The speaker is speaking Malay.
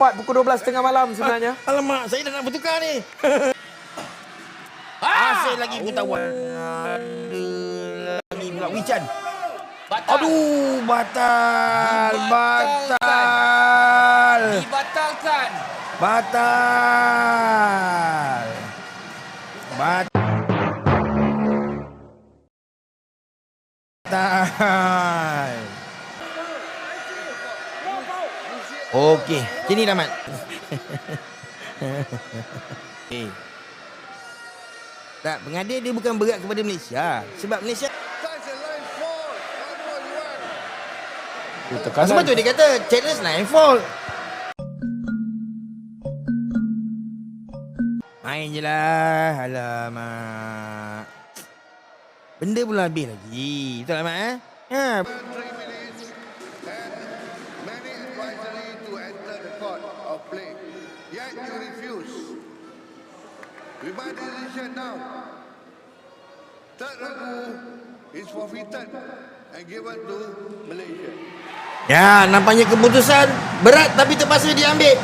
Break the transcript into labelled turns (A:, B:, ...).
A: pukul 12 tengah malam sebenarnya.
B: Alamak, saya dah nak bertukar ni. Asyik lagi bertawan. Lagi pula Wichan.
C: Batal.
B: Aduh, batal.
C: Dibatalkan.
B: Batal. Okey, sini Rahmat. Tak, pengadil dia bukan berat kepada Malaysia. Sebab Malaysia sebab tu dia kata challenge line fault. Main je lah. Alamak. Benda pun habis lagi. Betul Rahmat eh? Ha.
D: Many advisory to enter the court of play, yet you refuse. With my decision now, third Ragu is forfeited and given to Malaysia.
B: Ya, nampaknya keputusan berat tapi terpaksa diambil.